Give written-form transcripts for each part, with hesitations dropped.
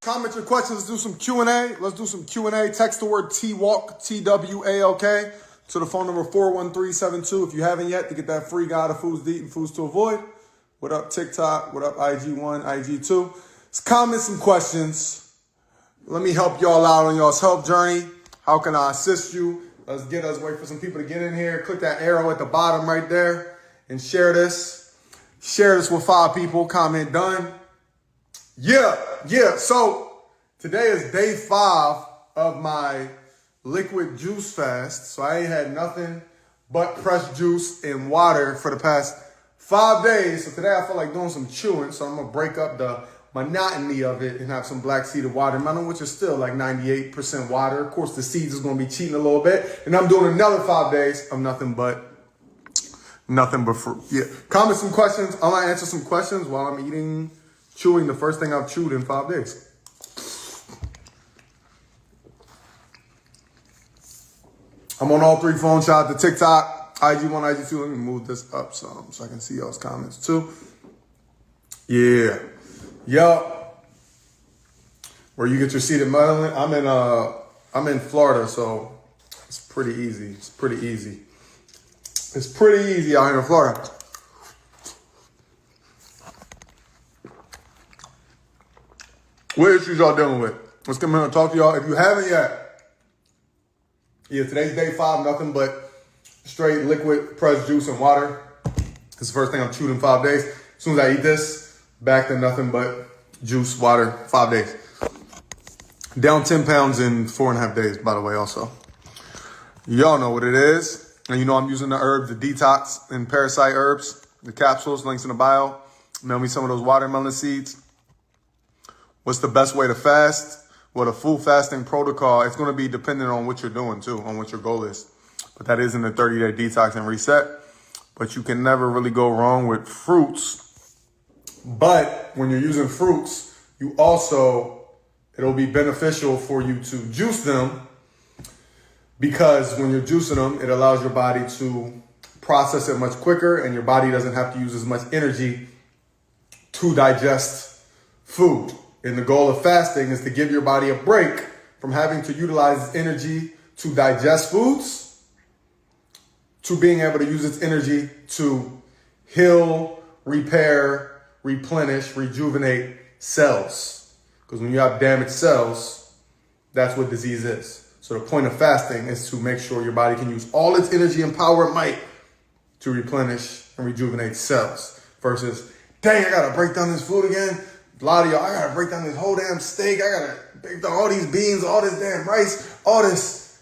Comment your questions. Let's do some Q&A. Let's do some Q&A. Text the word TWALK, TWALK, to the phone number 41372 if you haven't yet to get that free guide of foods to eat and foods to avoid. What up, TikTok? What up, IG1, IG2? Let's comment some questions. Let me help y'all out on y'all's help journey. How can I assist you? Let's wait for some people to get in here. Click that arrow at the bottom right there and share this. Share this with 5 people. Comment done. Yeah. So today is day 5 of my liquid juice fast. So I ain't had nothing but pressed juice and water for the past 5 days. So today I feel like doing some chewing. So I'm going to break up the monotony of it and have some black seeded watermelon, which is still like 98% water. Of course, the seeds is going to be cheating a little bit. And I'm doing another 5 days of nothing but fruit. Yeah. Comment some questions. I'm going to answer some questions while I'm chewing the first thing I've chewed in 5 days. I'm on all 3 phones. Shout out to TikTok, IG1, IG2. Let me move this up some so I can see y'all's comments too. Yeah. Yup. Where you get your seeded melon. I'm in Florida, so it's pretty easy. It's pretty easy out here in Florida. What issues y'all dealing with? Let's come here and talk to y'all. If you haven't yet, today's day 5, nothing but straight liquid pressed juice and water. It's the first thing I've chewed in 5 days. As soon as I eat this, back to nothing but juice, water, 5 days. Down 10 pounds in 4.5 days, by the way, also. Y'all know what it is. And you know I'm using the herbs, the detox and parasite herbs, the capsules, links in the bio. Mail me some of those watermelon seeds. What's the best way to fast? Well, the full fasting protocol, it's going to be dependent on what you're doing too, on what your goal is. But that is in the 30-day detox and reset. But you can never really go wrong with fruits. But when you're using fruits, it'll be beneficial for you to juice them, because when you're juicing them, it allows your body to process it much quicker, and your body doesn't have to use as much energy to digest food. And the goal of fasting is to give your body a break from having to utilize energy to digest foods to being able to use its energy to heal, repair, replenish, rejuvenate cells. Because when you have damaged cells, that's what disease is. So the point of fasting is to make sure your body can use all its energy and power and might to replenish and rejuvenate cells. Versus, dang, I gotta break down this food again. A lot of y'all, I gotta break down this whole damn steak. I gotta break down all these beans, all this damn rice, all this.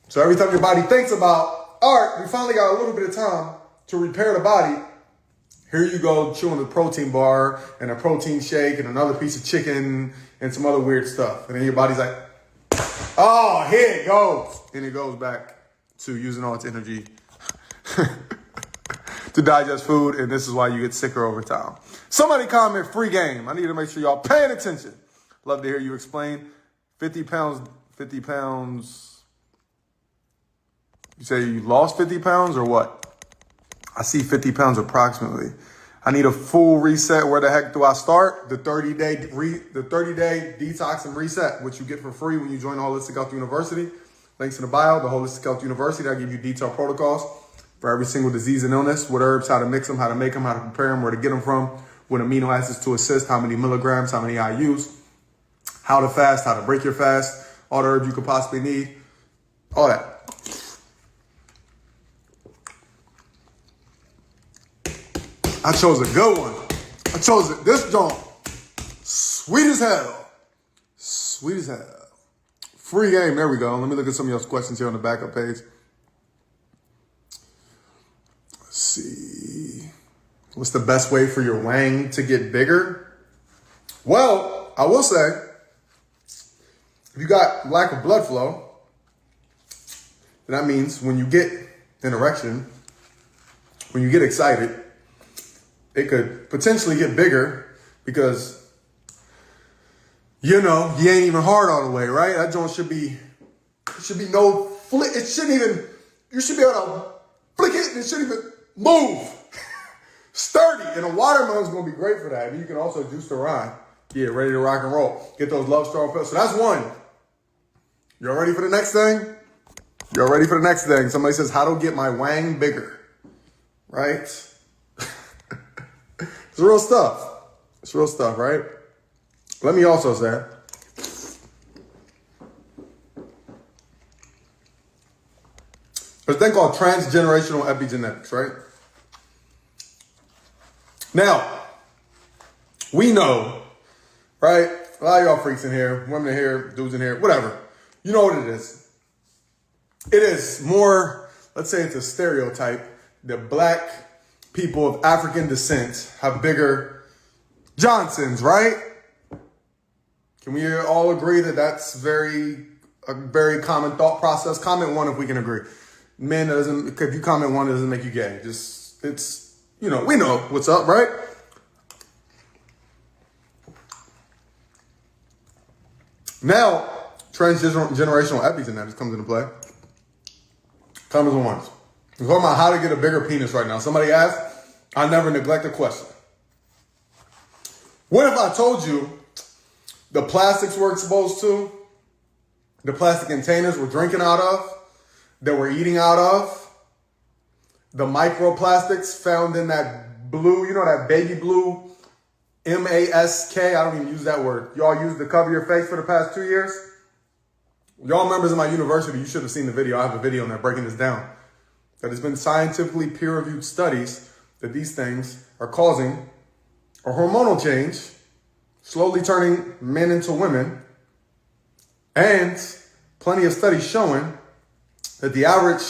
So every time your body thinks about, all right, we finally got a little bit of time to repair the body. Here you go, chewing a protein bar and a protein shake and another piece of chicken and some other weird stuff. And then your body's like, oh, here it goes. And it goes back to using all its energy to digest food. And this is why you get sicker over time. Somebody comment free game. I need to make sure y'all paying attention. Love to hear you explain. 50 pounds. You say you lost 50 pounds or what? I see 50 pounds approximately. I need a full reset. Where the heck do I start? The 30-day detox and reset, which you get for free when you join Holistic Health University. Links in the bio, the Holistic Health University. I give you detailed protocols for every single disease and illness, what herbs, how to mix them, how to make them, how to prepare them, where to get them from, what amino acids to assist, how many milligrams, how many IUs, how to fast, how to break your fast, all the herbs you could possibly need, all that. I chose a good one. I chose this joint. Sweet as hell. Sweet as hell. Free game. There we go. Let me look at some of y'all's questions here on the backup page. Let's see. What's the best way for your wang to get bigger? Well, I will say, if you got lack of blood flow, then that means when you get an erection, when you get excited, it could potentially get bigger because, you ain't even hard all the way, right? That joint should be no flick. It shouldn't even, you should be able to flick it and it shouldn't even move. Sturdy. And a watermelon's going to be great for that. And you can also juice the rind. Yeah, ready to rock and roll. Get those love strong pills. So that's one. Y'all ready for the next thing? Y'all ready for the next thing? Somebody says, how to get my wang bigger. Right? It's real stuff. It's real stuff, right? Let me also say, there's a thing called transgenerational epigenetics, right? Now, we know, right? A lot of y'all freaks in here, women in here, dudes in here, whatever. You know what it is. It is more, let's say it's a stereotype, that black people of African descent have bigger Johnsons, right? Can we all agree that that's a very common thought process? Comment one if we can agree. Men, if you comment one, it doesn't make you gay. Just, it's, we know what's up, right? Now, transgenerational epigenetics comes into play. Comments on ones. We're talking about how to get a bigger penis right now. Somebody asked, I never neglect a question. What if I told you the plastics we're exposed to, the plastic containers we're drinking out of, that we're eating out of, the microplastics found in that blue, that baby blue, MASK, I don't even use that word. Y'all used to cover your face for the past 2 years? Y'all members of my university, you should have seen the video. I have a video on there breaking this down. That has been scientifically peer-reviewed studies that these things are causing a hormonal change, slowly turning men into women, and plenty of studies showing that the average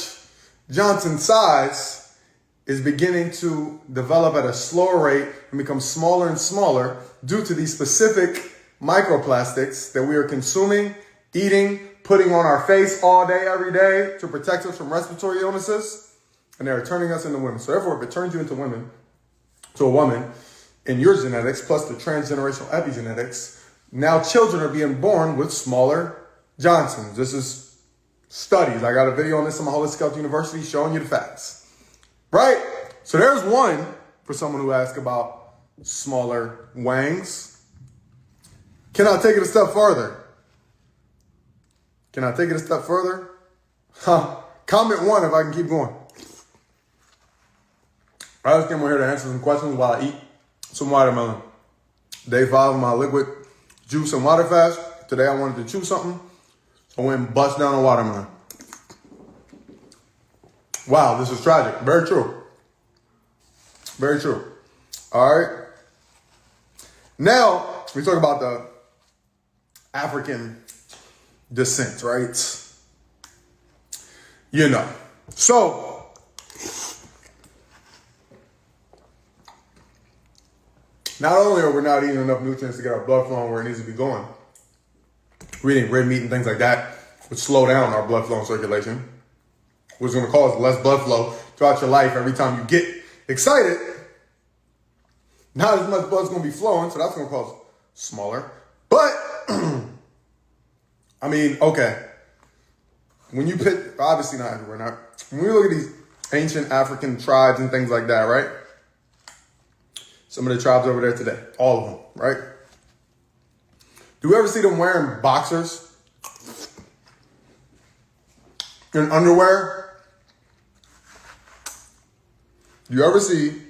Johnson size is beginning to develop at a slower rate and become smaller and smaller due to these specific microplastics that we are consuming, eating, putting on our face all day, every day to protect us from respiratory illnesses, and they are turning us into women. So therefore, if it turns you into a woman, in your genetics, plus the transgenerational epigenetics, now children are being born with smaller Johnsons. This is studies. I got a video on this on my Holistic Health University showing you the facts. Right? So there's one for someone who asked about smaller wangs. Can I take it a step further? Comment one if I can keep going. I just came over here to answer some questions while I eat some watermelon. Day 5 of my liquid juice and water fast. Today I wanted to chew something. I went and bust down a watermelon. Wow, this is tragic. Very true. Very true. All right. Now, we talk about the African descent, right? So, not only are we not eating enough nutrients to get our blood flowing where it needs to be going, we're eating red meat and things like that, which slow down our blood flow and circulation, which is going to cause less blood flow throughout your life. Every time you get excited, not as much blood's going to be flowing, so that's going to cause smaller. But, okay. When you pick, obviously not everywhere, not. When we look at these ancient African tribes and things like that, right? Some of the tribes over there today, all of them, right? Do you ever see them wearing boxers and underwear? Do you ever see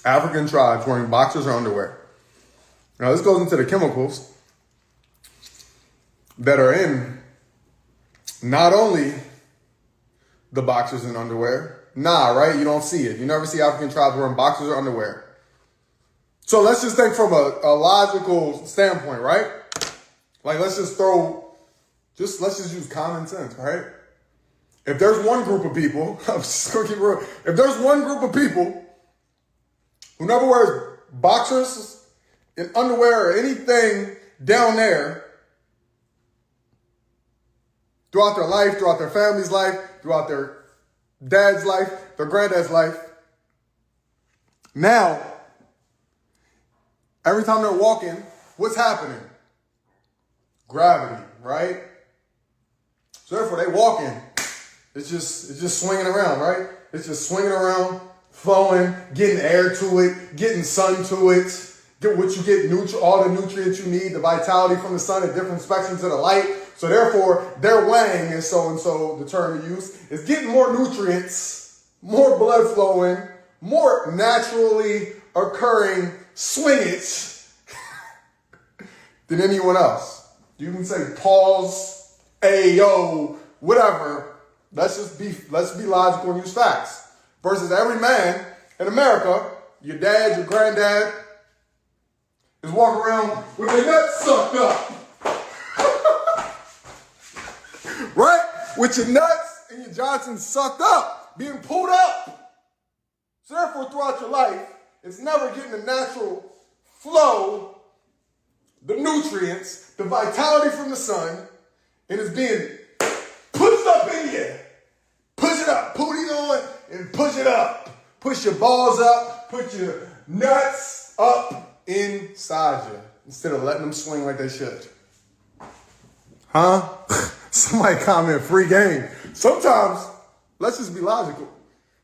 African tribes wearing boxers or underwear? Now, this goes into the chemicals that are in not only the boxers and underwear. Right? You don't see it. You never see African tribes wearing boxers or underwear. So let's just think from a logical standpoint, right? Like, let's just use common sense, right? If there's one group of people, I'm just gonna keep it real. If there's one group of people who never wears boxers and underwear or anything down there throughout their life, throughout their family's life, throughout their dad's life, their granddad's life, now, every time they're walking, what's happening? Gravity, right? So therefore, they walking. It's just swinging around, right? It's just swinging around, flowing, getting air to it, getting sun to it, get what you get, all the nutrients you need, the vitality from the sun at different spectrums of the light. So therefore, their wang is so-and-so, the term to use, is getting more nutrients, more blood flowing, more naturally occurring swingage than anyone else. You can say pause, ayo, whatever. Let's be logical and use facts. Versus every man in America, your dad, your granddad, is walking around with their nuts sucked up. Right? With your nuts and your Johnsons sucked up, being pulled up. So therefore, throughout your life, it's never getting the natural flow, the nutrients, the vitality from the sun, and it's being pushed up in you. Push it up, put it on, and push it up. Push your balls up, put your nuts up inside you, instead of letting them swing like they should. Huh? Somebody comment, free game. Sometimes, let's just be logical.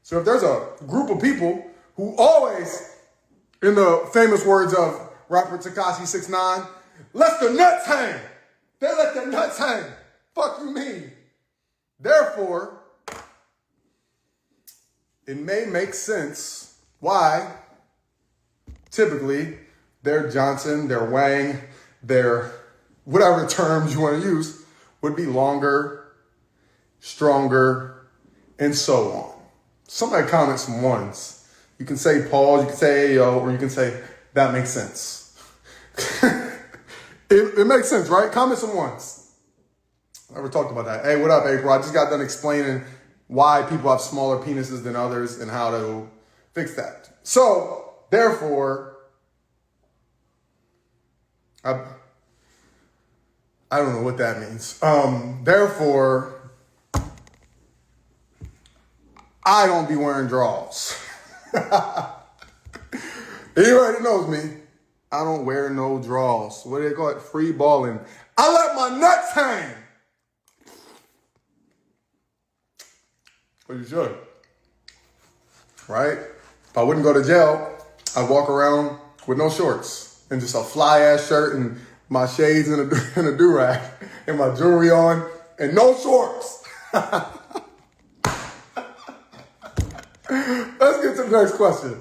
So if there's a group of people who always, in the famous words of rapper Tekashi 6ix9ine, let the nuts hang. They let their nuts hang. Fuck you mean? Therefore, it may make sense why typically their Johnson, their Wang, their whatever terms you want to use would be longer, stronger, and so on. Somebody comment some ones. You can say pause, you can say ayo, or you can say that makes sense. It makes sense, right? Comment some ones. Never talked about that. Hey, what up, April? I just got done explaining why people have smaller penises than others and how to fix that. So, therefore, I don't know what that means. Therefore, I don't be wearing drawers. Anybody knows me, I don't wear no drawers. What do they call it? Free balling. I let my nuts hang. Well, you should. Right? If I wouldn't go to jail, I'd walk around with no shorts and just a fly-ass shirt and my shades and a do-rag and my jewelry on and no shorts. Let's get to the next question.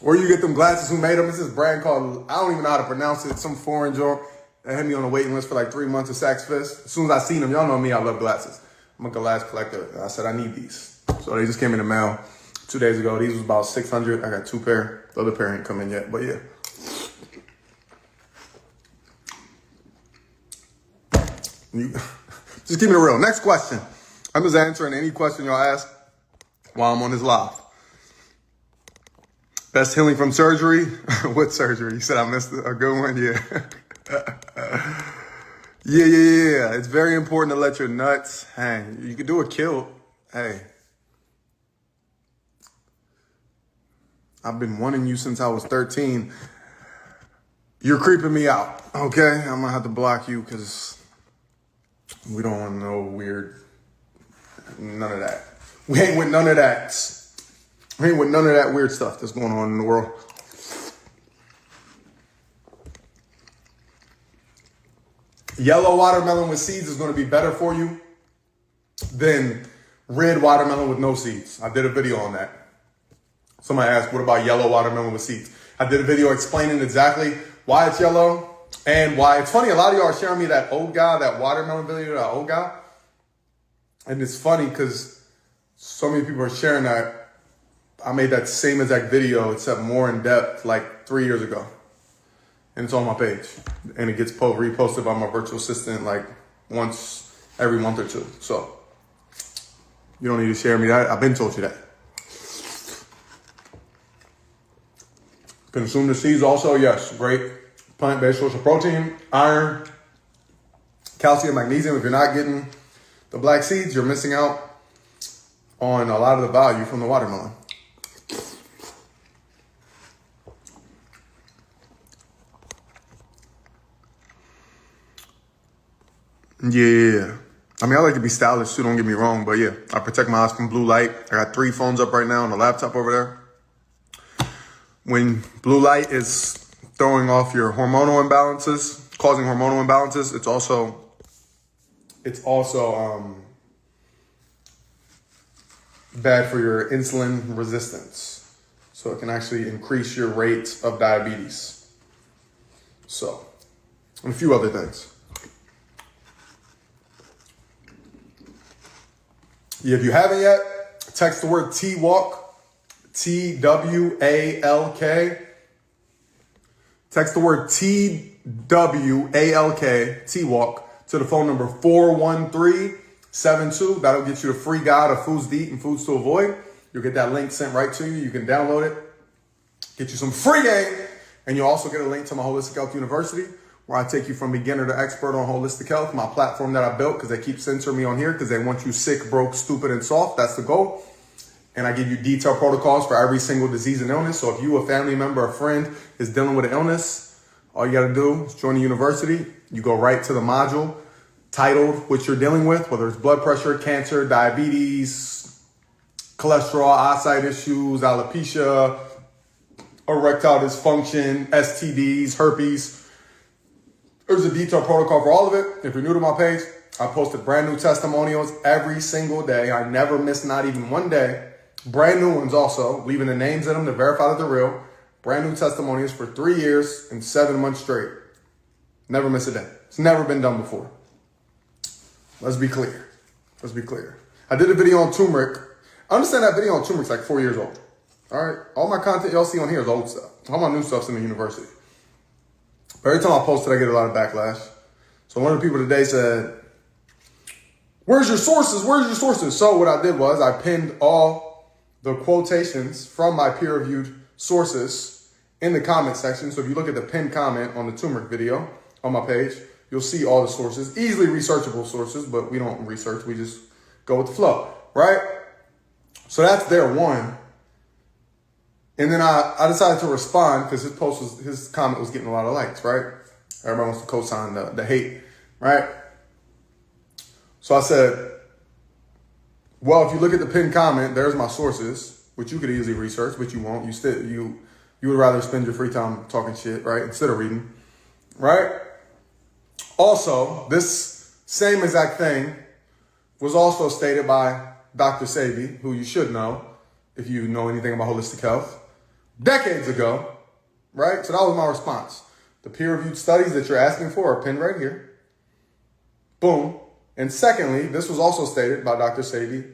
Where you get them glasses? Who made them? It's this brand called, I don't even know how to pronounce it, some foreign joint that had me on a waiting list for like 3 months at Saks Fifth. As soon as I seen them, y'all know me, I love glasses. I'm a glass collector. And I said, I need these. So they just came in the mail 2 days ago. These was about $600. I got 2 pair. The other pair ain't come in yet, but yeah. Just keep it real. Next question. I'm just answering any question y'all ask while I'm on this live. Best healing from surgery? What surgery? You said I missed a good one? Yeah. Yeah. It's very important to let your nuts hang. You could do a kilt. Hey. I've been wanting you since I was 13. You're creeping me out, okay? I'm gonna have to block you because we don't want no weird, none of that. We ain't with none of that. We ain't with none of that weird stuff that's going on in the world. Yellow watermelon with seeds is going to be better for you than red watermelon with no seeds. I did a video on that. Somebody asked, what about yellow watermelon with seeds? I did a video explaining exactly why it's yellow and why. It's funny, a lot of y'all are sharing me that old guy, that watermelon video, that old guy. And it's funny because so many people are sharing that. I made that same exact video, except more in depth, like 3 years ago. And it's on my page. And it gets reposted by my virtual assistant like once every month or two. So you don't need to share me that. I've been told you that. Consume the seeds also, yes. Great plant-based source of protein, iron, calcium, magnesium. If you're not getting the black seeds, you're missing out on a lot of the value from the watermelon. Yeah. I mean, I like to be stylish too, don't get me wrong, but yeah, I protect my eyes from blue light. I got 3 phones up right now on the laptop over there. When blue light is throwing off your hormonal imbalances, causing hormonal imbalances. It's also bad for your insulin resistance. So it can actually increase your rate of diabetes. So, and a few other things. If you haven't yet, text the word TWALK, TWALK. Text the word TWALK, TWALK, to the phone number 41372. That'll get you the free guide of foods to eat and foods to avoid. You'll get that link sent right to you. You can download it, get you some free game, and you'll also get a link to my Holistic Health University, where I take you from beginner to expert on holistic health, my platform that I built because they keep censoring me on here because they want you sick, broke, stupid, and soft. That's the goal. And I give you detailed protocols for every single disease and illness. So if you, a family member, a friend, is dealing with an illness, all you got to do is join the university. You go right to the module titled what you're dealing with, whether it's blood pressure, cancer, diabetes, cholesterol, eyesight issues, alopecia, erectile dysfunction, STDs, herpes. There's a detailed protocol for all of it. If you're new to my page, I posted brand new testimonials every single day. I never miss not even one day. Brand new ones also, leaving the names in them to verify that they're real. Brand new testimonials for 3 years and 7 months straight. Never miss a day. It's never been done before. Let's be clear. Let's be clear. I did a video on turmeric. I understand that video on turmeric's like 4 years old. All right? All my content y'all see on here is old stuff. All my new stuff's in the university. Every time I post it, I get a lot of backlash. So one of the people today said, where's your sources? Where's your sources? So what I did was I pinned all the quotations from my peer-reviewed sources in the comment section. So if you look at the pinned comment on the turmeric video on my page, you'll see all the sources, easily researchable sources, but we don't research. We just go with the flow, right? So that's their one. And then I decided to respond because his comment was getting a lot of likes, right? Everybody wants to co-sign the hate, right? So I said, well, if you look at the pinned comment, there's my sources, which you could easily research, but you won't. You would rather spend your free time talking shit, right? Instead of reading, right? Also, this same exact thing was also stated by Dr. Sebi, who you should know if you know anything about holistic health, decades ago, right? So that was my response. The peer-reviewed studies that you're asking for are pinned right here. Boom. And secondly, this was also stated by Dr. Sebi.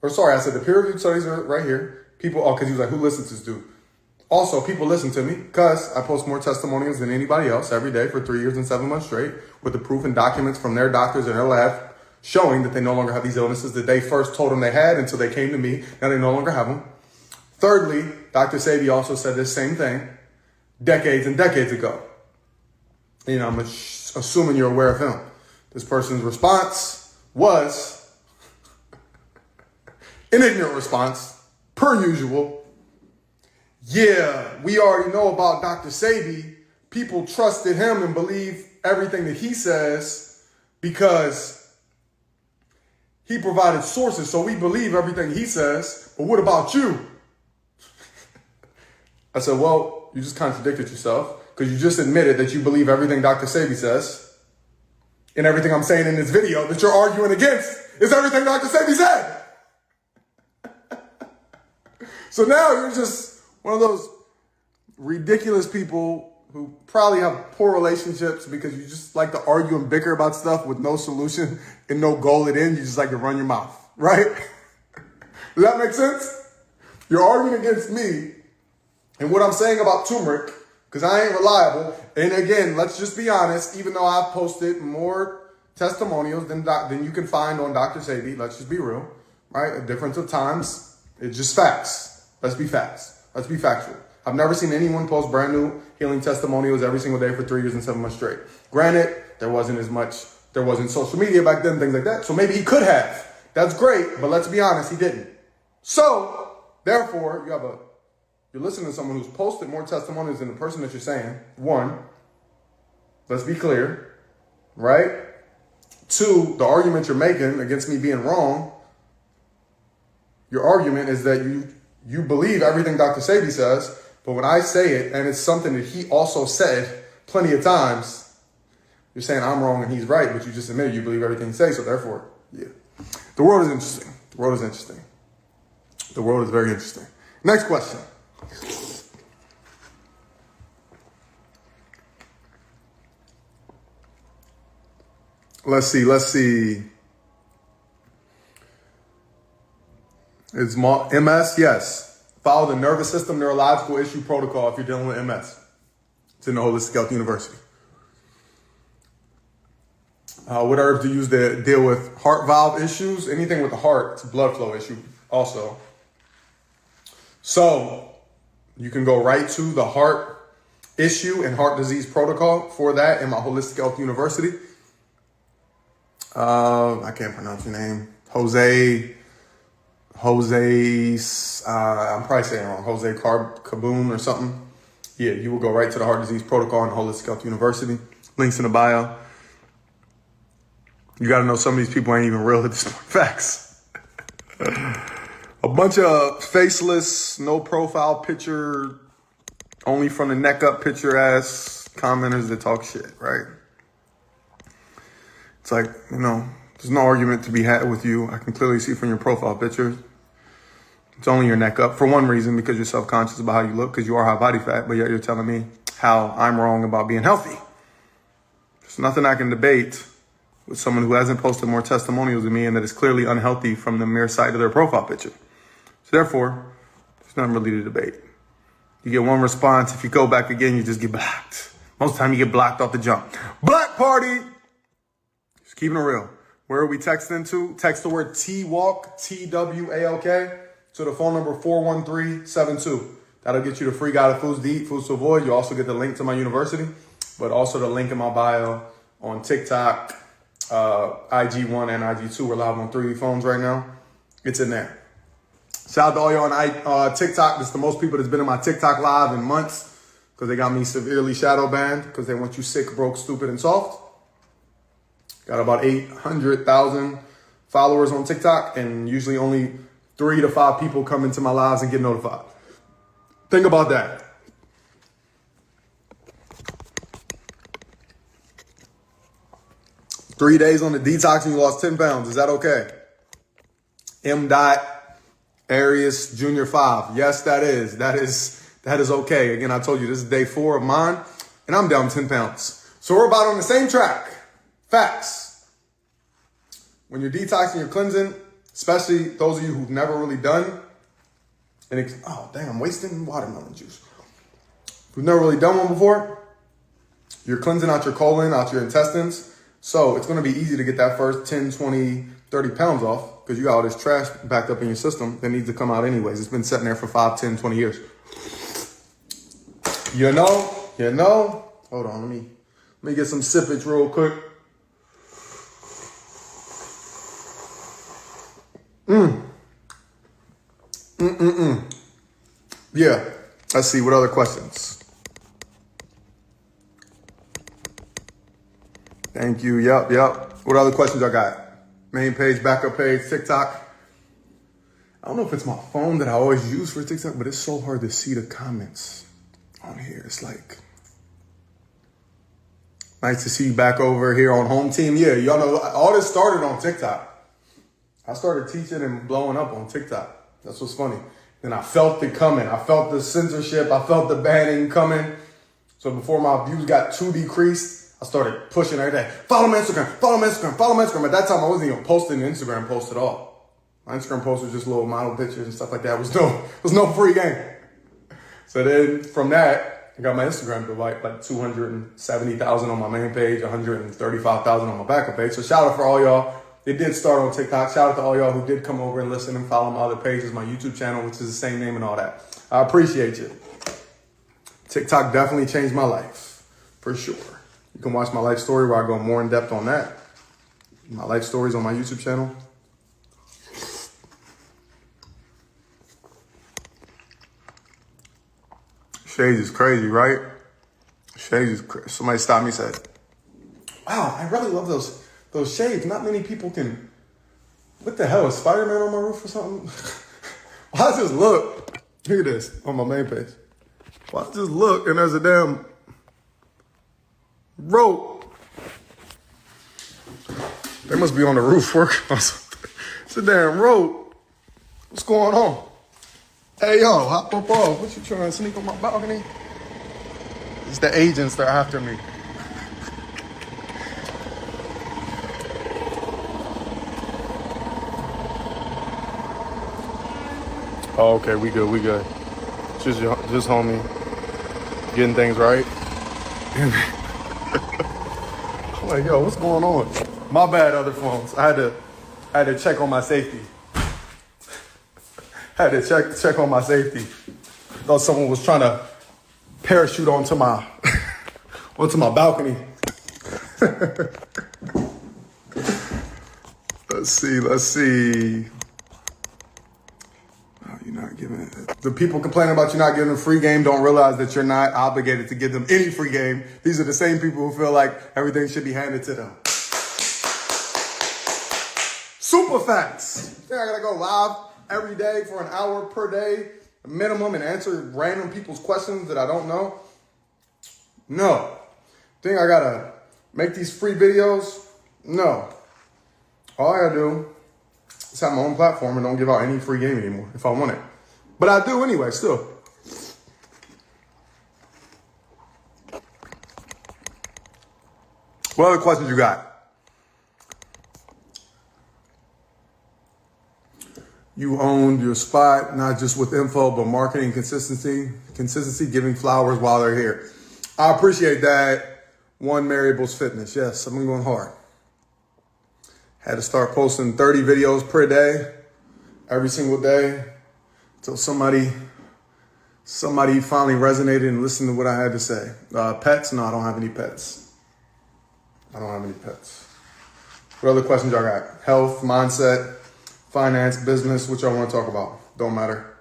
I said the peer-reviewed studies are right here. Because he was like, who listens to this dude? Also, people listen to me because I post more testimonials than anybody else every day for 3 years and 7 months straight with the proof and documents from their doctors in their lab showing that they no longer have these illnesses that they first told them they had until they came to me. Now they no longer have them. Thirdly, Dr. Sebi also said this same thing decades and decades ago. You know, I'm assuming you're aware of him. This person's response was an ignorant response, per usual. Yeah, we already know about Dr. Sebi. People trusted him and believe everything that he says because he provided sources, so we believe everything he says. But what about you? I said, well, you just contradicted yourself because you just admitted that you believe everything Dr. Sebi says. And everything I'm saying in this video that you're arguing against is everything Dr. Sebi said. So now you're just one of those ridiculous people who probably have poor relationships because you just like to argue and bicker about stuff with no solution and no goal at end. You just like to run your mouth, right? Does that make sense? You're arguing against me and what I'm saying about turmeric because I ain't reliable. And again, let's just be honest, even though I've posted more testimonials than you can find on Dr. Sebi, let's just be real, right? A difference of times, it's just facts. Let's be facts. Let's be factual. I've never seen anyone post brand new healing testimonials every single day for 3 years and 7 months straight. Granted, there wasn't social media back then, things like that. So maybe he could have. That's great, but let's be honest, he didn't. So, therefore, you're listening to someone who's posted more testimonials than the person that you're saying. One, let's be clear, right? Two, the argument you're making against me being wrong, your argument is that you believe everything Dr. Sebi says, But when I say it, and it's something that he also said plenty of times, you're saying I'm wrong and he's right, but you just admitted you believe everything he says, so therefore, yeah. The world is interesting. The world is interesting. The world is very interesting. Next question. Let's see. Is MS? Yes. Follow the nervous system neurological issue protocol if you're dealing with MS. It's in the Holistic Health University. What herbs do you use to deal with heart valve issues? Anything with the heart, it's a blood flow issue also. So you can go right to the heart issue and heart disease protocol for that in my Holistic Health University. I can't pronounce your name. Jose, I'm probably saying it wrong. Jose Kaboom or something. Yeah, you will go right to the heart disease protocol in Holistic Health University. Links in the bio. You got to know some of these people ain't even real at this point. Facts. A bunch of faceless, no profile picture, only from the neck up picture ass commenters that talk shit, right? It's like, there's no argument to be had with you. I can clearly see from your profile picture. It's only your neck up for one reason, because you're self-conscious about how you look, because you are high body fat, but yet you're telling me how I'm wrong about being healthy. There's nothing I can debate with someone who hasn't posted more testimonials than me and that is clearly unhealthy from the mere sight of their profile picture. So therefore, there's nothing really to debate. You get one response. If you go back again, you just get blocked. Most of the time you get blocked off the jump. Black party. Just keeping it real. Where are we texting to? Text the word TWALK, TWALK, to the phone number 41372. That'll get you the free guide of foods to eat, foods to avoid. You also get the link to my university, but also the link in my bio on TikTok, IG1 and IG2. We're live on 3D phones right now. It's in there. Shout out to all y'all on TikTok. This is the most people that's been in my TikTok live in months, because they got me severely shadow banned because they want you sick, broke, stupid, and soft. Got about 800,000 followers on TikTok, and usually only 3 to 5 people come into my lives and get notified. Think about that. Three days on the detox and you lost 10 pounds. Is that okay? M. Arias Junior 5. Yes, that is. That is okay. Again, I told you this is day 4 of mine, and I'm down 10 pounds. So we're about on the same track. Facts. When you're detoxing, you're cleansing, especially those of you who've never really done, oh dang, I'm wasting watermelon juice. Who've never really done one before, you're cleansing out your colon, out your intestines. So it's going to be easy to get that first 10, 20, 30 pounds off, because you got all this trash backed up in your system that needs to come out anyways. It's been sitting there for 5, 10, 20 years. You know. Hold on, let me get some sippage real quick. Yeah. Let's see, what other questions? Thank you. Yep. What other questions I got? Main page, backup page, TikTok. I don't know if it's my phone that I always use for TikTok, but it's so hard to see the comments on here. It's like, nice to see you back over here on Home Team. Yeah, y'all know, all this started on TikTok. I started teaching and blowing up on TikTok. That's what's funny. Then I felt it coming. I felt the censorship. I felt the banning coming. So before my views got too decreased, I started pushing every day. Follow me on Instagram. Follow me on Instagram. Follow me on Instagram. At that time, I wasn't even posting an Instagram post at all. My Instagram posts were just little model pictures and stuff like that. It was no free game. So then from that, I got my Instagram to like 270,000 on my main page, 135,000 on my backup page. So shout out for all y'all. It did start on TikTok. Shout out to all y'all who did come over and listen and follow my other pages, my YouTube channel, which is the same name and all that. I appreciate you. TikTok definitely changed my life, for sure. You can watch my life story where I go more in depth on that. My life stories on my YouTube channel. Shades is crazy, right? Shades is crazy. Somebody stopped me and said, wow, I really love those shades. Not many people can. What the hell? Is Spider-Man on my roof or something? Why does this look? Look at this on my main page. Well, I just look and there's a damn rope. They must be on the roof working on something. It's a damn rope. What's going on? Hey, yo, hop up off. What you trying to sneak on my balcony? It's the agents that are after me. Oh, okay, we good. Just homie, getting things right. I'm like, yo, what's going on? My bad, other phones. I had to check on my safety. Had to check on my safety. Thought someone was trying to parachute onto my balcony. Let's see. Oh, you're not giving it. The people complaining about you not giving them free game don't realize that you're not obligated to give them any free game. These are the same people who feel like everything should be handed to them. Super facts. You think I gotta go live every day for an hour per day minimum and answer random people's questions that I don't know? No. Think I gotta make these free videos? No. All I gotta do is have my own platform and don't give out any free game anymore if I want it. But I do anyway, still. What other questions you got? You owned your spot, not just with info, but marketing consistency, giving flowers while they're here. I appreciate that. One Maribel's Fitness. Yes, I've been going hard. Had to start posting 30 videos per day, every single day, until somebody finally resonated and listened to what I had to say. Pets? No, I don't have any pets. What other questions y'all got? Health, mindset, finance, business, what y'all want to talk about? Don't matter.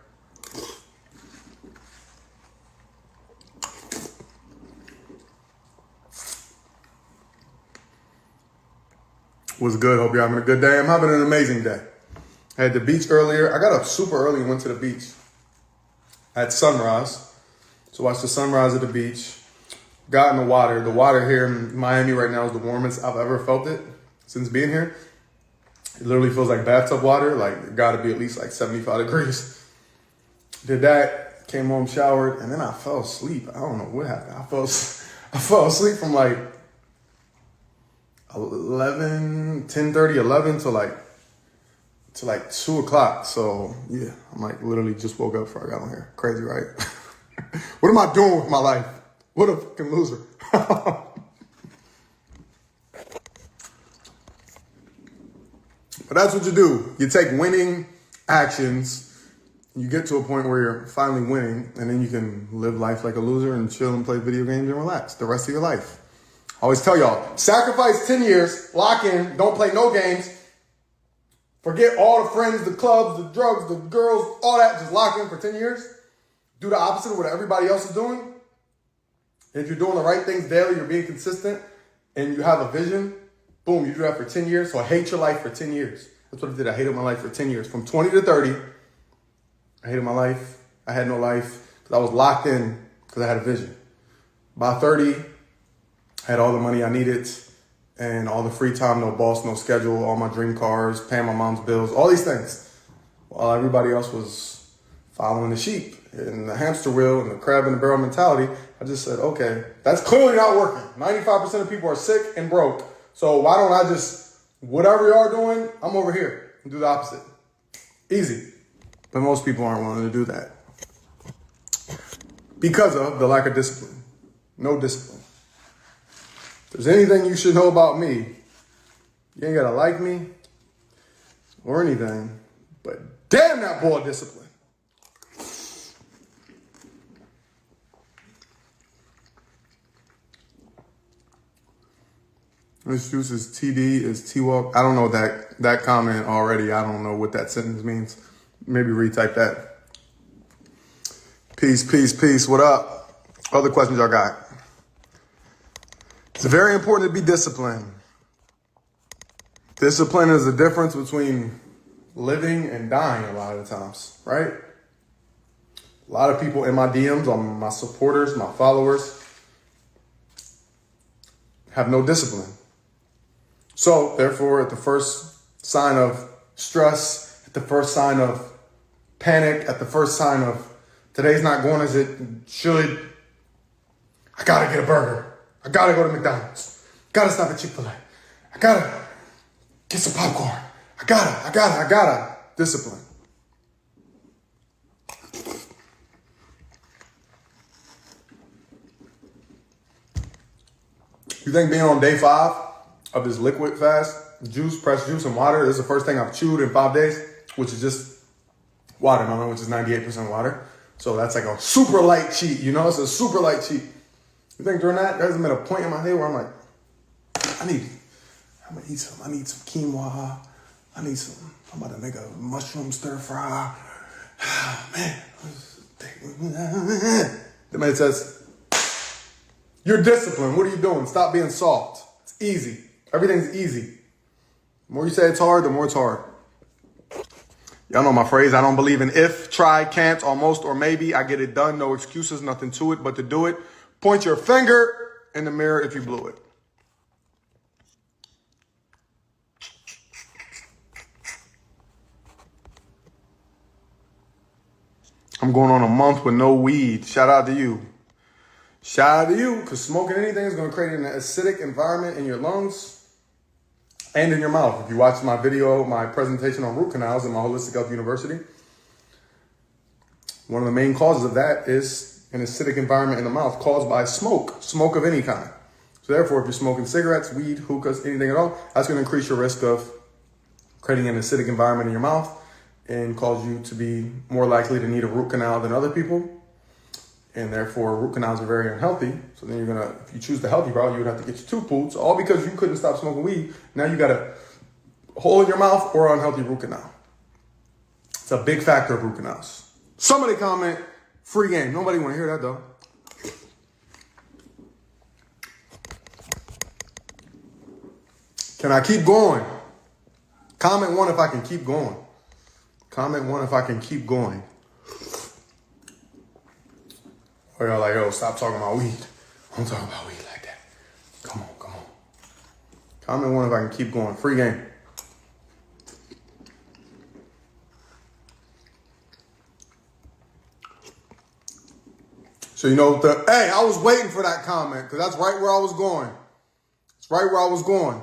Was good. Hope you're having a good day. I'm having an amazing day. I had the beach earlier. I got up super early and went to the beach at sunrise. So watched the sunrise at the beach. Got in the water. The water here in Miami right now is the warmest I've ever felt it since being here. It literally feels like bathtub water. Like, it got to be at least like 75 degrees. Did that, came home, showered, and then I fell asleep. I don't know what happened. I fell asleep from like 10:30, 11 to like 2 o'clock. So yeah, I'm like literally just woke up before I got on here. Crazy, right? What am I doing with my life? What a fucking loser. But that's what you do. You take winning actions. You get to a point where you're finally winning, and then you can live life like a loser and chill and play video games and relax the rest of your life. I always tell y'all, sacrifice 10 years, lock in, don't play no games. Forget all the friends, the clubs, the drugs, the girls, all that. Just lock in for 10 years. Do the opposite of what everybody else is doing. And if you're doing the right things daily, you're being consistent, and you have a vision, boom, you do that for 10 years. So I hate your life for 10 years. That's what I did. I hated my life for 10 years. From 20 to 30, I hated my life. I had no life because I was locked in because I had a vision. By 30, I had all the money I needed and all the free time, no boss, no schedule, all my dream cars, paying my mom's bills, all these things. While everybody else was following the sheep and the hamster wheel and the crab in the barrel mentality, I just said, okay, that's clearly not working. 95% of people are sick and broke. So why don't I just, whatever you are doing, I'm over here and do the opposite. Easy. But most people aren't willing to do that because of the lack of discipline. No discipline. If there's anything you should know about me, you ain't got to like me or anything, but damn that boy discipline. This juice is TD, is T-Walk. I don't know that comment already. I don't know what that sentence means. Maybe retype that. Peace. What up? Other questions y'all got? It's very important to be disciplined. Discipline is the difference between living and dying a lot of the times, right? A lot of people in my DMs, on my supporters, my followers, have no discipline. So therefore, at the first sign of stress, at the first sign of panic, at the first sign of today's not going as it should, I gotta get a burger. I gotta go to McDonald's. Gotta stop at Chick-fil-A. I gotta get some popcorn. I gotta. Discipline. You think being on day 5 of this liquid fast, juice, pressed juice, and water, this is the first thing I've chewed in 5 days, which is just watermelon, which is 98% water. So that's like a super light cheat, you know? It's a super light cheat. You think during that, there hasn't been a point in my day where I'm like, I'm gonna eat some. I need some quinoa. I'm about to make a mushroom stir fry. Man. The man says, you're disciplined. What are you doing? Stop being soft. It's easy. Everything's easy. The more you say it's hard, the more it's hard. Y'all know my phrase. I don't believe in if, try, can't, almost, or maybe. I get it done. No excuses, nothing to it but to do it. Point your finger in the mirror if you blew it. I'm going on a month with no weed. Shout out to you. Shout out to you, because smoking anything is going to create an acidic environment in your lungs and in your mouth. If you watch my video, my presentation on root canals in my Holistic Health University, one of the main causes of that is an acidic environment in the mouth caused by smoke of any kind. So therefore, if you're smoking cigarettes, weed, hookahs, anything at all, that's going to increase your risk of creating an acidic environment in your mouth and cause you to be more likely to need a root canal than other people. And therefore, root canals are very unhealthy. So then if you choose the healthy route, you would have to get your tooth pulled. So all because you couldn't stop smoking weed, now you got a hole in your mouth or an unhealthy root canal. It's a big factor of root canals. Somebody comment, free game. Nobody want to hear that though. Can I keep going? Comment 1 if I can keep going. Comment 1 if I can keep going. Or y'all like, yo, stop talking about weed. Don't talk about weed like that. Come on. Comment 1 if I can keep going. Free game. So hey, I was waiting for that comment because that's right where I was going. It's right where I was going.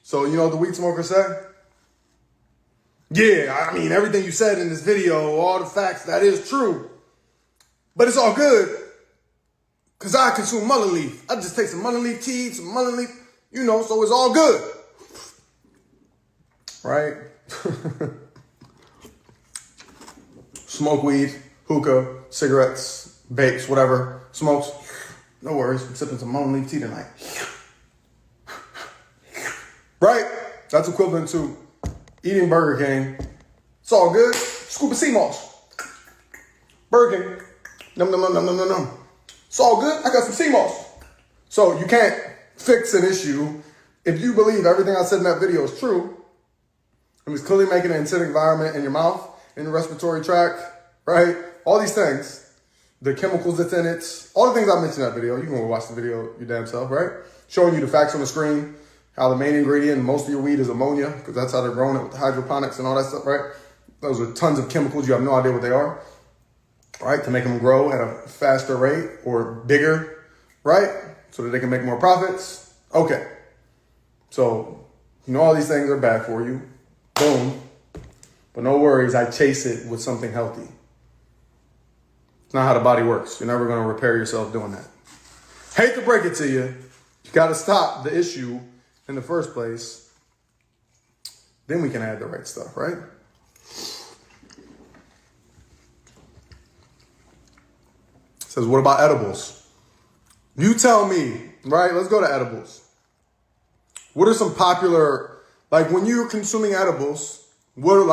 So you know what the weed smoker said? Yeah, I mean, everything you said in this video, all the facts, that is true. But it's all good because I consume mullein leaf. I just take some mullein leaf tea, some mullein leaf, so it's all good. Right? Smoke weed, hookah, cigarettes, vapes, whatever, smokes. No worries, I'm sipping some mullein leaf tea tonight. Right? That's equivalent to eating Burger King. It's all good. Scoop of sea moss. Burger King. Nom. It's all good. I got some sea moss. So you can't fix an issue if you believe everything I said in that video is true. And it's clearly making an acidic environment in your mouth, in your respiratory tract, right? All these things, the chemicals that's in it, all the things I mentioned in that video. You can go watch the video your damn self, right? Showing you the facts on the screen, how the main ingredient in most of your weed is ammonia, because that's how they're growing it with the hydroponics and all that stuff, right? Those are tons of chemicals. You have no idea what they are. Right, to make them grow at a faster rate or bigger, right? So that they can make more profits. Okay. So, all these things are bad for you. Boom. But no worries, I chase it with something healthy. It's not how the body works. You're never going to repair yourself doing that. Hate to break it to you. You got to stop the issue in the first place. Then we can add the right stuff, right? Says, what about edibles? You tell me, right? Let's go to edibles. What are some popular, like when you're consuming edibles, what are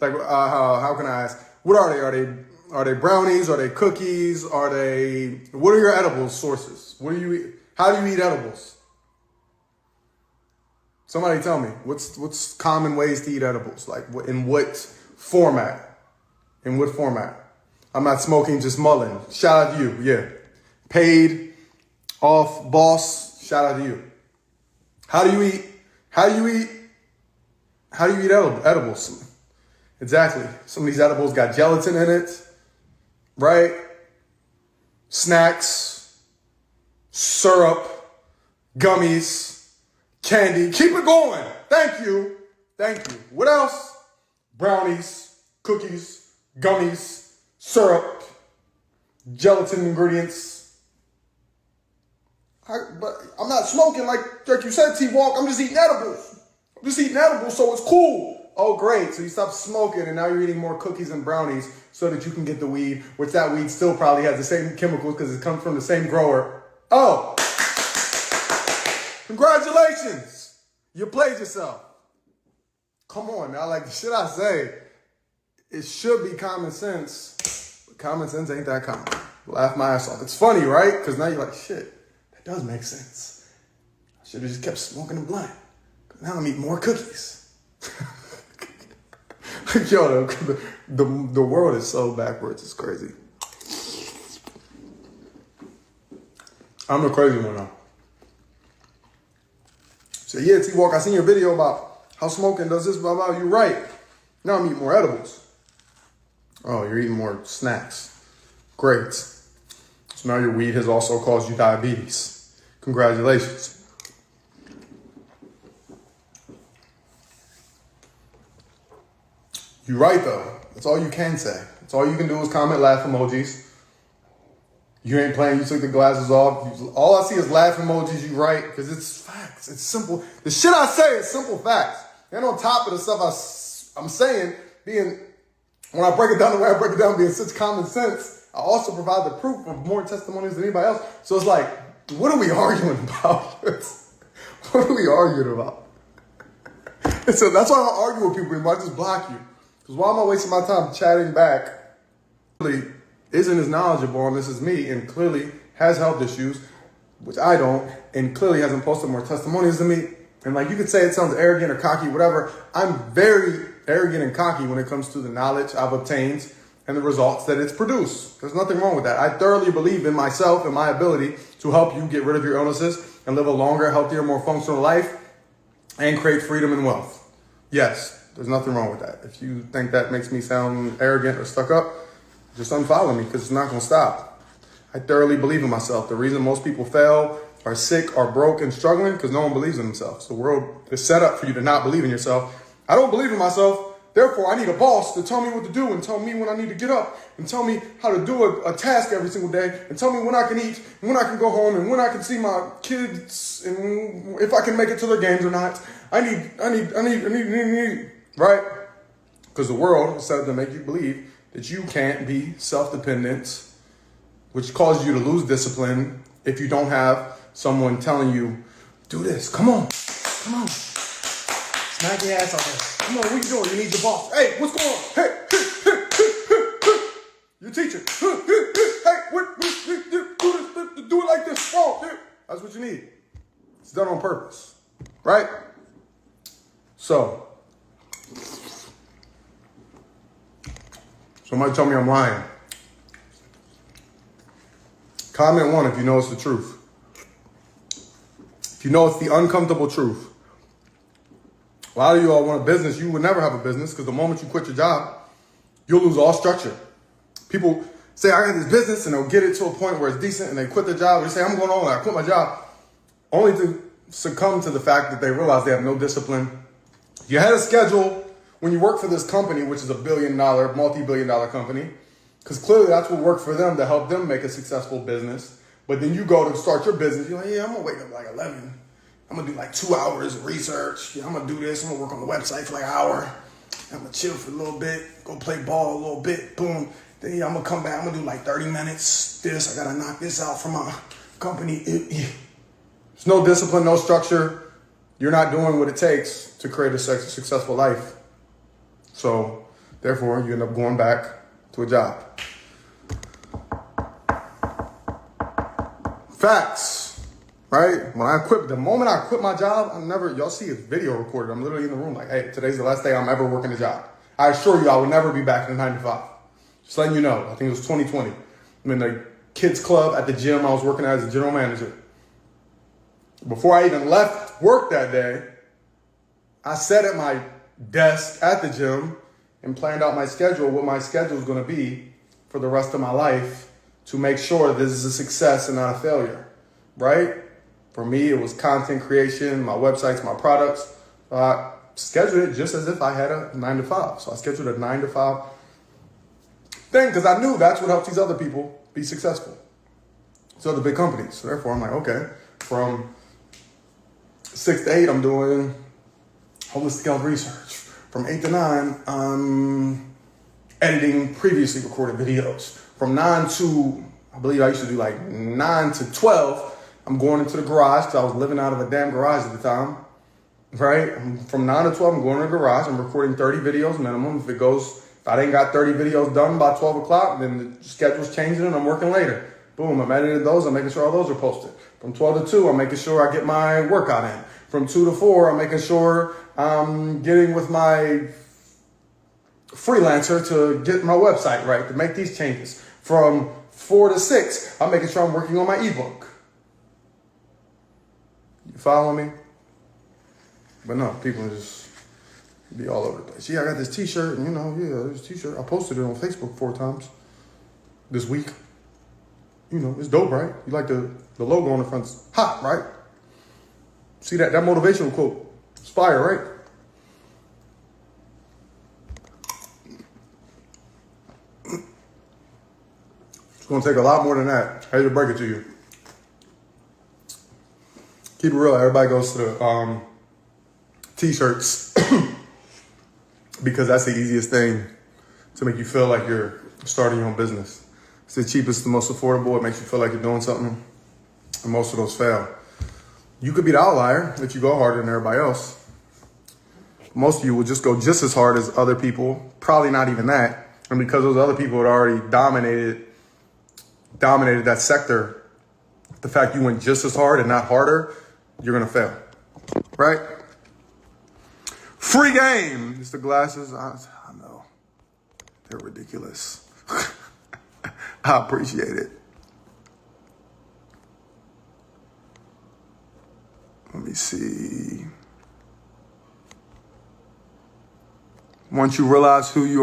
they? Like, how can I ask? What are they? Are they brownies? Are they cookies? What are your edible sources? What do you eat? How do you eat edibles? Somebody tell me, what's common ways to eat edibles? Like in what format? In what format? I'm not smoking, just mulling. Shout out to you, yeah. Paid, off, boss, shout out to you. How do you eat? How do you eat edibles? Exactly. Some of these edibles got gelatin in it, right? Snacks, syrup, gummies, candy. Keep it going. Thank you. What else? Brownies, cookies, gummies, syrup, gelatin ingredients. But I'm not smoking like you said, T-Walk. I'm just eating edibles. So it's cool. Oh, great. So you stopped smoking and now you're eating more cookies and brownies so that you can get the weed, which that weed still probably has the same chemicals because it comes from the same grower. Oh, congratulations. You played yourself. Come on now. Like the shit I say, it should be common sense, but common sense ain't that common. Laugh my ass off. It's funny, right? Because now you're like, shit, that does make sense. I should have just kept smoking a blunt. Now I'm eating more cookies. Yo, the world is so backwards. It's crazy. I'm the crazy one now. So yeah, T-Walk, I seen your video about how smoking does this, blah, blah. You're right. Now I'm eating more edibles. Oh, you're eating more snacks. Great. So now your weed has also caused you diabetes. Congratulations. You're right, though. That's all you can say. That's all you can do is comment laugh emojis. You ain't playing. You took the glasses off. All I see is laugh emojis. You right, because it's facts. It's simple. The shit I say is simple facts. And on top of the stuff I'm saying, when I break it down the way I break it down, being such common sense, I also provide the proof of more testimonies than anybody else. So it's like, what are we arguing about? What are we arguing about? And so that's why I don't argue with people anymore. I just block you. Because why am I wasting my time chatting back? Really isn't as knowledgeable on this as me and clearly has health issues, which I don't, and clearly hasn't posted more testimonies than me. And like you could say it sounds arrogant or cocky, whatever. I'm very arrogant and cocky when it comes to the knowledge I've obtained and the results that it's produced. There's nothing wrong with that. I thoroughly believe in myself and my ability to help you get rid of your illnesses and live a longer, healthier, more functional life and create freedom and wealth. Yes. There's nothing wrong with that. If you think that makes me sound arrogant or stuck up, just unfollow me because it's not going to stop. I thoroughly believe in myself. The reason most people fail, are sick, are broke, and struggling because no one believes in themselves. The world is set up for you to not believe in yourself. I don't believe in myself. Therefore, I need a boss to tell me what to do and tell me when I need to get up and tell me how to do a task every single day and tell me when I can eat and when I can go home and when I can see my kids and if I can make it to their games or not. I need. Right? Because the world is set up to make you believe that you can't be self-dependent, which causes you to lose discipline if you don't have someone telling you, do this, come on, smack your ass out there. Come on, what you doing? You need your boss. Hey, what's going on? Hey, your teacher. Hey, what do it like this. Oh, that's what you need. It's done on purpose, right? So, somebody tell me I'm lying. Comment 1 if you know it's the truth. If you know it's the uncomfortable truth. A lot of you all want a business. You would never have a business because the moment you quit your job, you'll lose all structure. People say, I got this business, and they'll get it to a point where it's decent, and they quit their job. They say, I'm going on, I quit my job, only to succumb to the fact that they realize they have no discipline. You had a schedule when you work for this company, which is a billion-dollar, multi-billion-dollar company, because clearly that's what worked for them to help them make a successful business. But then you go to start your business, you're like, yeah, I'm going to wake up like 11. I'm going to do like 2 hours of research. Yeah, I'm going to do this. I'm going to work on the website for like an hour. I'm going to chill for a little bit, go play ball a little bit, boom. Then yeah, I'm going to come back. I'm going to do like 30 minutes. This, I got to knock this out for my company. There's no discipline, no structure. You're not doing what it takes to create a successful life. So, therefore, you end up going back to a job. Facts, right? The moment I quit my job, y'all see it's video recorded. I'm literally in the room like, hey, today's the last day I'm ever working a job. I assure you I will never be back in the 9 to 5. Just letting you know. I think it was 2020. I'm in the kids club at the gym. I was working as a general manager. Before I even left work that day, I sat at my desk at the gym and planned out my schedule, what my schedule is going to be for the rest of my life to make sure this is a success and not a failure, right? For me, it was content creation, my websites, my products. I scheduled it just as if I had a 9 to 5. So I scheduled a 9 to 5 thing because I knew that's what helps these other people be successful. So the big companies. So therefore, I'm like, okay, from 6 to 8, I'm doing holistic health research. From 8 to 9, I'm editing previously recorded videos. From 9 to, I believe I used to do like 9 to 12, I'm going into the garage because I was living out of a damn garage at the time, right? From 9 to 12, I'm going to the garage. I'm recording 30 videos minimum. If I ain't got 30 videos done by 12 o'clock, then the schedule's changing and I'm working later. Boom, I'm editing those. I'm making sure all those are posted. From 12 to 2, I'm making sure I get my workout in. From 2 to 4, I'm making sure I'm getting with my freelancer to get my website right, to make these changes. From 4 to 6, I'm making sure I'm working on my ebook. You follow me? But no, people just be all over the place. Yeah, I got this t-shirt, and this t-shirt. I posted it on Facebook 4 times this week. It's dope, right? You like the logo on the front's hot, right? See that motivational quote. Inspire, right? It's going to take a lot more than that. I hate to break it to you. Keep it real. Everybody goes to the t-shirts because that's the easiest thing to make you feel like you're starting your own business. It's the cheapest, the most affordable. It makes you feel like you're doing something. And most of those fail. You could be the outlier if you go harder than everybody else. Most of you will just go just as hard as other people. Probably not even that. And because those other people had already dominated that sector, the fact you went just as hard and not harder, you're going to fail. Right? Free game. It's the glasses. I know. They're ridiculous. I appreciate it. Let me see. Once you realize who you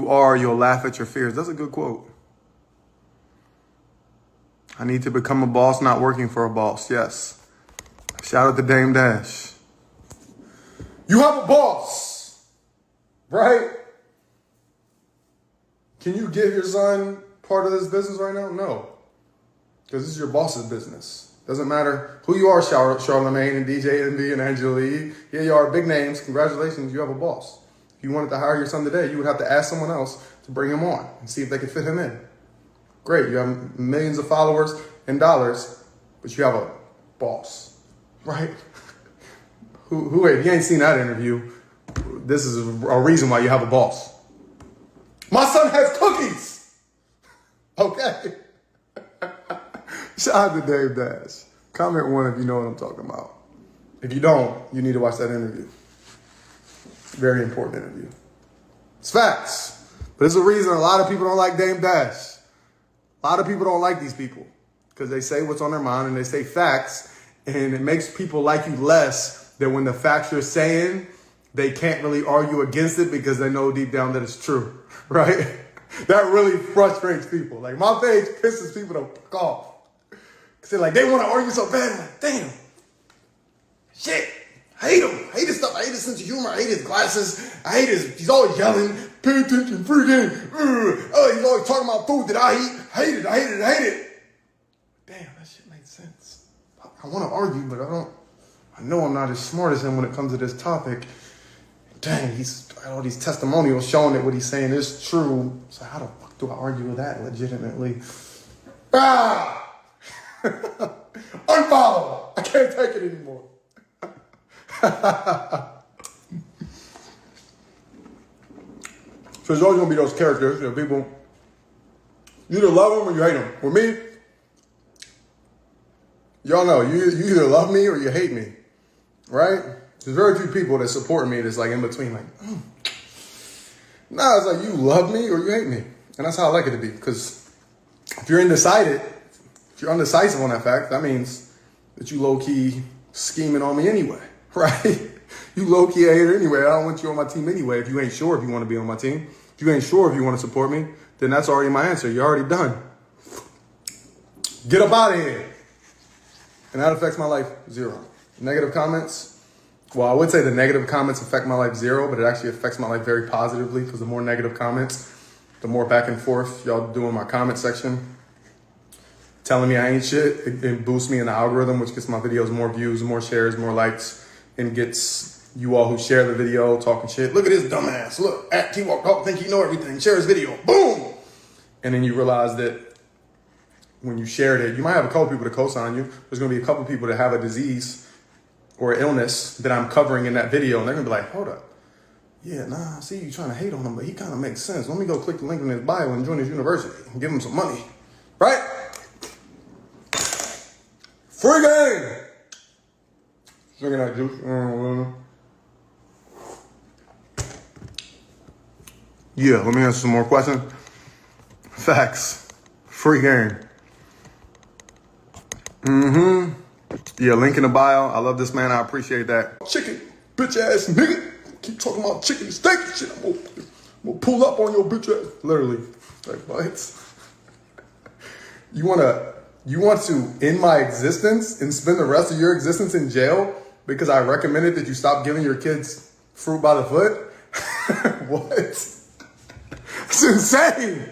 are, you'll laugh at your fears. That's a good quote. I need to become a boss, not working for a boss. Yes. Shout out to Dame Dash. You have a boss, right? Can you give your son part of this business right now? No. Because this is your boss's business. Doesn't matter who you are, Charlamagne and DJ Envy and Angela Lee. Yeah, you are big names. Congratulations, you have a boss. If you wanted to hire your son today, you would have to ask someone else to bring him on and see if they could fit him in. Great, you have millions of followers and dollars, but you have a boss, right? Who? If you ain't seen that interview, this is a reason why you have a boss. My son has cookies. Okay. Shout out to Dave Dash. Comment 1 if you know what I'm talking about. If you don't, you need to watch that interview. Very important interview. It's facts. But there's a reason a lot of people don't like Dame Dash. A lot of people don't like these people because they say what's on their mind and they say facts, and it makes people like you less than when the facts you're saying, they can't really argue against it because they know deep down that it's true, right? That really frustrates people. Like, my page pisses people the fuck off. Because they're like, they want to argue so bad. I'm like, damn. Shit. I hate him. I hate his stuff. I hate his sense of humor. I hate his glasses. he's always yelling, pay attention, free game. He's always talking about food that I eat. Hate it. Damn, that shit made sense. I want to argue, but I know I'm not as smart as him when it comes to this topic. Dang, he's got all these testimonials showing that what he's saying is true. So how the fuck do I argue with that legitimately? Unfollow. I can't take it anymore. So there's always gonna be those characters, people. You either love them or you hate them. With me, y'all know you either love me or you hate me, right? There's very few people that support me that's like in between, like, Nah, it's like you love me or you hate me. And that's how I like it to be. Because if you're undecided, if you're undecisive on that fact, that means that you low-key scheming on me anyway, right? You low-key a hater anyway. I don't want you on my team anyway. If you ain't sure if you want to be on my team, if you ain't sure if you want to support me, then that's already my answer. You're already done. Get up out of here. And that affects my life 0. Negative comments. Well, I would say the negative comments affect my life 0, but it actually affects my life very positively because the more negative comments, the more back and forth y'all do in my comment section, telling me I ain't shit, it boosts me in the algorithm, which gets my videos more views, more shares, more likes, and gets you all who share the video talking shit. Look at this dumbass. Look, at T-Walk Talk, think you know everything. Share his video. Boom! And then you realize that when you shared it, you might have a couple people to co-sign you. There's going to be a couple people that have a disease or illness that I'm covering in that video, and they're going to be like, hold up. Yeah, nah, I see you trying to hate on him, but he kind of makes sense. Let me go click the link in his bio and join his university and give him some money. Right? Free game! Drinking that juice. Yeah, let me answer some more questions. Facts. Free game. Yeah, link in the bio. I love this man. I appreciate that. Chicken, bitch ass nigga. Keep talking about chicken and steak and shit. I'm gonna pull up on your bitch ass. Literally. Like, what? You want to end my existence and spend the rest of your existence in jail because I recommended that you stop giving your kids fruit by the foot? What? It's insane.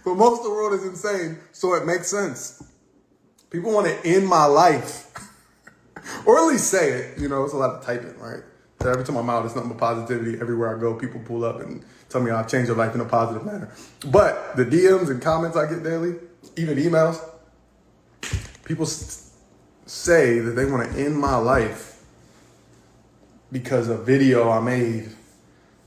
But most of the world is insane, so it makes sense. People want to end my life. Or at least say it. You know, it's a lot of typing, right? So every time I'm out, it's nothing but positivity. Everywhere I go, people pull up and tell me I've changed their life in a positive manner. But the DMs and comments I get daily, even emails, people say that they want to end my life because a video I made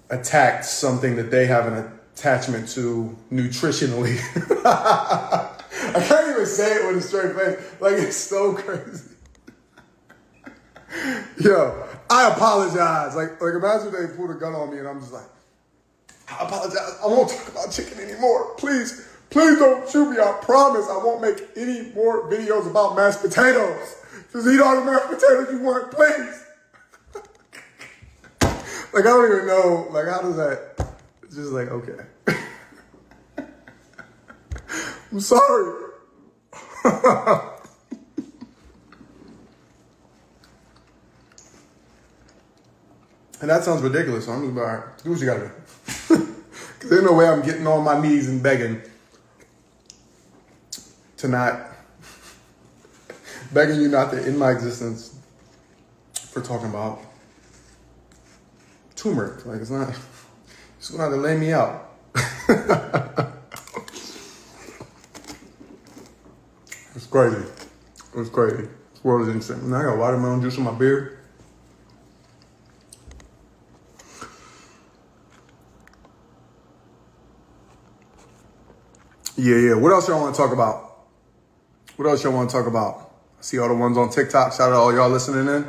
attacked something that they have an attachment to nutritionally. I can't even say it with a straight face. Like, it's so crazy. Yo, I apologize. Like imagine they pulled a gun on me and I'm just like, I apologize. I won't talk about chicken anymore. Please don't shoot me. I promise I won't make any more videos about mashed potatoes. Just eat all the mashed potatoes you want, please. Like, I don't even know. Like, how does that? It's just like, okay. I'm sorry. And that sounds ridiculous. So I'm just like, all right, do what you gotta do. Because there's no way I'm getting on my knees and begging begging you not to end my existence for talking about turmeric. Like, it's not, it's gonna have to lay me out. It's crazy. It's crazy. This world is insane. Now I got watermelon juice in my beard. Yeah. What else y'all want to talk about? I see all the ones on TikTok. Shout out to all y'all listening in.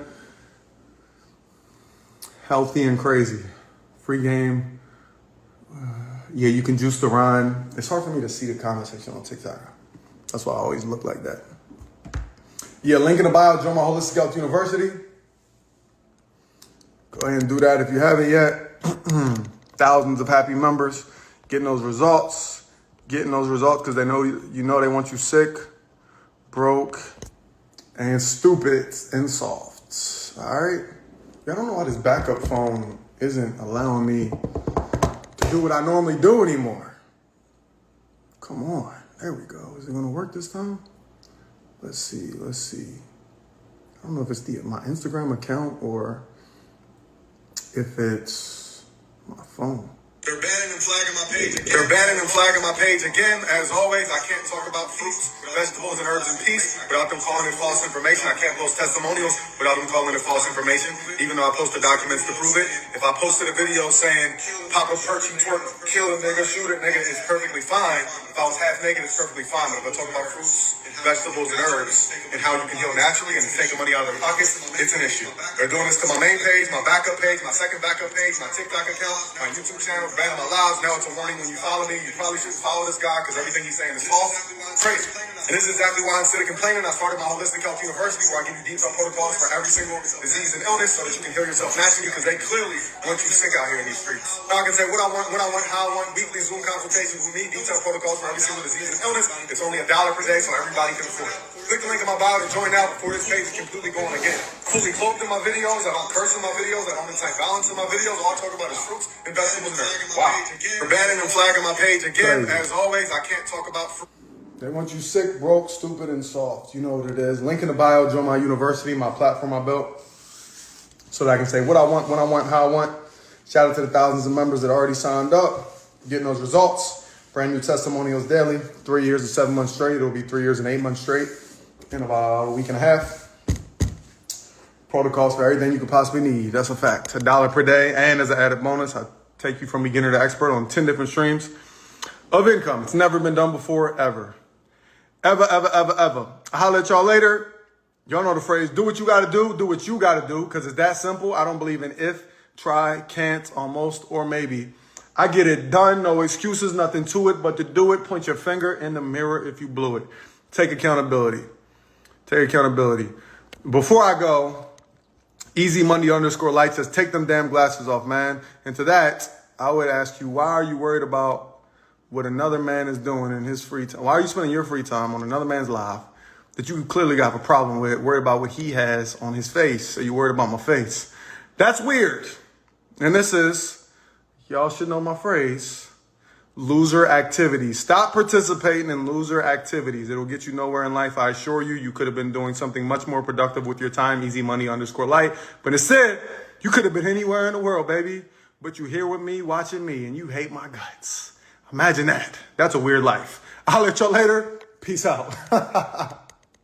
Healthy and crazy. Free game. Yeah, you can juice the rhyme. It's hard for me to see the comment section on TikTok. That's why I always look like that. Yeah, link in the bio. Join my Holistic Health University. Go ahead and do that if you haven't yet. Thousands of happy members. Getting those results because they know they want you sick, broke, and stupid and soft. All right? I don't know why this backup phone isn't allowing me to do what I normally do anymore. Come on. There we go. Is it going to work this time? Let's see. I don't know if it's my Instagram account or if it's my phone. They're banning and flagging my page again. As always, I can't talk about fruits, vegetables, and herbs in peace without them calling it false information. I can't post testimonials without them calling it false information, even though I posted documents to prove it. If I posted a video saying, Papa Perch, you twerk, kill a nigga, shoot a nigga, it's perfectly fine. If I was half naked, it's perfectly fine. But if I talk about fruits, vegetables, and herbs, and how you can heal naturally and take the money out of their pockets, it's an issue. They're doing this to my main page, my backup page, my second backup page, my TikTok account, my YouTube channel, ban my live. subscribes. Now it's a warning when you follow me. You probably shouldn't follow this guy because everything he's saying is false. Crazy. And this is exactly why instead of complaining, I started my Holistic Health University where I give you detailed protocols for every single disease and illness so that you can heal yourself naturally because they clearly want you sick out here in these streets. Now I can say what I want, when I want, how I want, weekly Zoom consultations with me, detailed protocols for every single disease and illness. It's only $1 per day so everybody can afford it. Click the link in my bio to join now before this page is completely going again. Fully cloaked in my videos, I don't curse in my videos, I don't incite violence in my videos. All I talk about is fruits and vegetables and herbs. Wow. For banning and flagging my page again, as always, I can't talk about fruit. They want you sick, broke, stupid, and soft. You know what it is. Link in the bio, join my university, my platform I built, so that I can say what I want, when I want, how I want. Shout out to the thousands of members that already signed up, getting those results. Brand new testimonials daily. 3 years and 7 months straight. It'll be 3 years and 8 months straight in about a week and a half. Protocols for everything you could possibly need. That's a fact. $1 per day. And as an added bonus, I take you from beginner to expert on 10 different streams of income. It's never been done before, ever. Ever. I'll holler at y'all later. Y'all know the phrase, do what you got to do what you got to do, because it's that simple. I don't believe in if, try, can't, almost, or maybe. I get it done, no excuses, nothing to it but to do it. Point your finger in the mirror if you blew it. Take accountability. Before I go, Easy Money _ says, take them damn glasses off, man. And to that, I would ask you, why are you worried about what another man is doing in his free time? Why are you spending your free time on another man's life that you clearly got a problem with, worried about what he has on his face? So you worried about my face. That's weird. And this is, y'all should know my phrase, loser activities. Stop participating in loser activities. It'll get you nowhere in life. I assure you, you could have been doing something much more productive with your time, Easy Money _ But instead, you could have been anywhere in the world, baby. But you're here with me, watching me, and you hate my guts. Imagine that. That's a weird life. I'll let y'all later. Peace out.